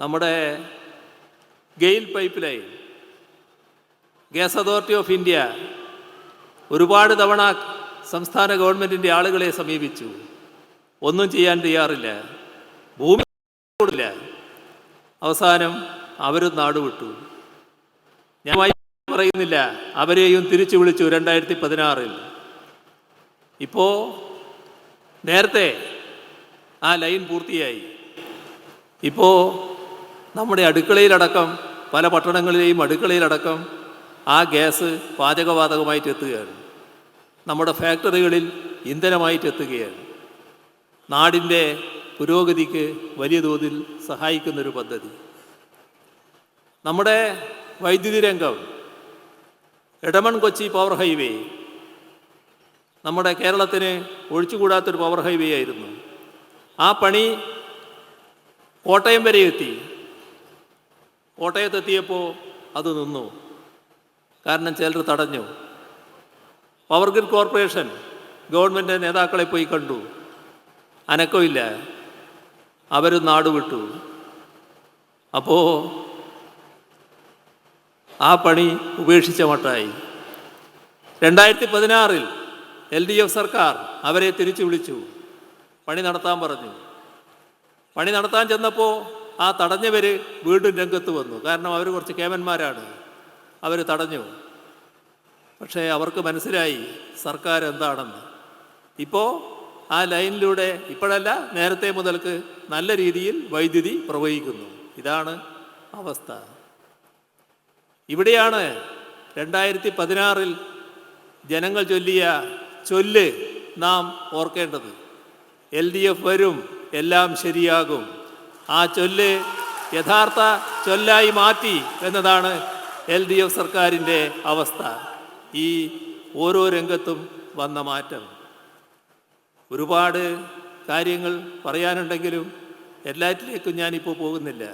നമ്മുടെ GAIL pipeline, Gas Authority of India ഒരുപാട് തവണ സംസ്ഥാന ഗവൺമെൻറ്റിൻ്റെ ആളുകളെ സമീപിച്ചു. ഒന്നും ചെയ്യാൻ തയ്യാറില്ല, ഭൂമി കൊടുക്കില്ല. അവസാനം അവരും നാടുവിട്ടു. ഞാൻ പറയുന്നില്ല, അവരെയും തിരിച്ചു വിളിച്ചു 2016. ഇപ്പോൾ നേരത്തെ ആ ലൈൻ പൂർത്തിയായി. ഇപ്പോൾ നമ്മുടെ അടുക്കളയിലടക്കം, പല പട്ടണങ്ങളിലെയും അടുക്കളയിലടക്കം ആ ഗ്യാസ് പാചകവാതകമായിട്ട് എത്തുകയാണ്. നമ്മുടെ ഫാക്ടറികളിൽ ഇന്ധനമായിട്ട് എത്തുകയാണ്. നാടിൻ്റെ പുരോഗതിക്ക് വലിയ തോതിൽ സഹായിക്കുന്നൊരു പദ്ധതി. നമ്മുടെ വൈദ്യുതി രംഗം, എടമൺ കൊച്ചി പവർ ഹൈവേ നമ്മുടെ കേരളത്തിന് ഒഴിച്ചുകൂടാത്തൊരു പവർ ഹൈവേ ആയിരുന്നു. ആ പണി കോട്ടയം വരെ എത്തി. കോട്ടയത്തെത്തിയപ്പോൾ അത് നിന്നു. കാരണം ചിലർ തടഞ്ഞു. പവർ ഗ്രിഡ് കോർപ്പറേഷൻ ഗവൺമെൻറ് നേതാക്കളെ പോയി കണ്ടു, അനക്കമില്ല, അവരും നാടുവിട്ടു. അപ്പോൾ ആ പണി ഉപേക്ഷിച്ച മട്ടായി. 2016 LDF സർക്കാർ അവരെ തിരിച്ചു വിളിച്ചു, പണി നടത്താൻ പറഞ്ഞു. പണി നടത്താൻ ചെന്നപ്പോൾ ആ തടഞ്ഞവർ വീണ്ടും രംഗത്ത് വന്നു. കാരണം അവർ കുറച്ച് കേമന്മാരാണ്, അവർ തടഞ്ഞു. പക്ഷേ അവർക്ക് മനസ്സിലായി സർക്കാർ എന്താണെന്ന്. ഇപ്പോൾ ആ ലൈനിലൂടെ ഇപ്പോഴല്ല, നേരത്തെ മുതൽക്ക് നല്ല രീതിയിൽ വൈദ്യുതി പ്രവഹിക്കുന്നു. ഇതാണ് അവസ്ഥ. ഇവിടെയാണ് 2016 ജനങ്ങൾ ചൊല്ലിയ ചൊല്ല് നാം ഓർക്കേണ്ടത്. LDF വരും, എല്ലാം ശരിയാകും. ആ ചൊല്ല് യഥാർത്ഥ ചൊല്ലായി മാറ്റി എന്നതാണ് LDF സർക്കാരിൻ്റെ അവസ്ഥ. ഈ ഓരോ രംഗത്തും വന്ന മാറ്റം. ഒരുപാട് കാര്യങ്ങൾ പറയാനുണ്ടെങ്കിലും എല്ലാറ്റിലേക്കും ഞാനിപ്പോൾ പോകുന്നില്ല.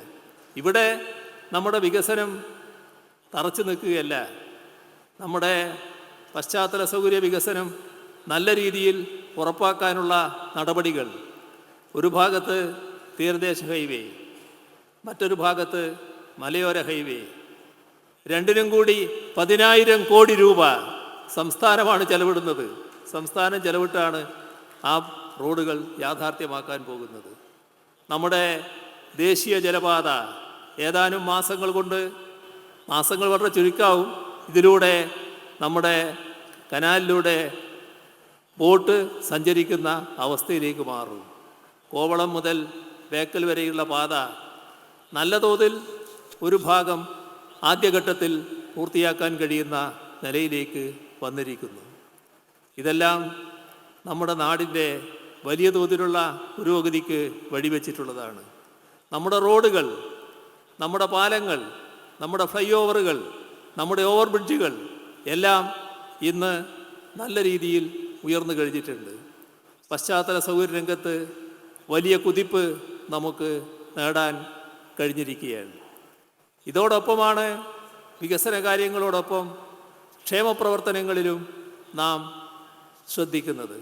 ഇവിടെ നമ്മുടെ വികസനം തറച്ചു നിൽക്കുകയല്ല. നമ്മുടെ പശ്ചാത്തല സൗകര്യ വികസനം നല്ല രീതിയിൽ ഉറപ്പാക്കാനുള്ള നടപടികൾ, ഒരു ഭാഗത്ത് തീരദേശ ഹൈവേ, മറ്റൊരു ഭാഗത്ത് മലയോര ഹൈവേ, രണ്ടിനും കൂടി 10,000 കോടി രൂപ സംസ്ഥാനമാണ് ചെലവിടുന്നത്. സംസ്ഥാനം ചെലവിട്ടാണ് ആ റോഡുകൾ യാഥാർത്ഥ്യമാക്കാൻ പോകുന്നത്. നമ്മുടെ ദേശീയ ജലപാത ഏതാനും മാസങ്ങൾ വളരെ ചുരുക്കാവും. ഇതിലൂടെ നമ്മുടെ കനാലിലൂടെ ബോട്ട് സഞ്ചരിക്കുന്ന അവസ്ഥയിലേക്ക് മാറും. കോവളം മുതൽ ബേക്കൽ വരെയുള്ള പാത നല്ല തോതിൽ ഒരു ഭാഗം ആദ്യഘട്ടത്തിൽ പൂർത്തിയാക്കാൻ കഴിയുന്ന നിലയിലേക്ക് വന്നിരിക്കുന്നു. ഇതെല്ലാം നമ്മുടെ നാടിൻ്റെ വലിയ തോതിലുള്ള പുരോഗതിക്ക് വഴിവെച്ചിട്ടുള്ളതാണ്. നമ്മുടെ റോഡുകൾ, നമ്മുടെ പാലങ്ങൾ, നമ്മുടെ ഫ്ലൈ ഓവറുകൾ, നമ്മുടെ ഓവർ ബ്രിഡ്ജുകൾ എല്ലാം ഇന്ന് നല്ല രീതിയിൽ ഉയർന്നു കഴിഞ്ഞിട്ടുണ്ട്. പശ്ചാത്തല സൗകര്യ രംഗത്ത് വലിയ കുതിപ്പ് നമുക്ക് നേടാൻ കഴിഞ്ഞിരിക്കുകയാണ്. ഇതോടൊപ്പമാണ് വികസന കാര്യങ്ങളോടൊപ്പം ക്ഷേമപ്രവർത്തനങ്ങളിലും നാം ശ്രദ്ധിക്കുന്നത്.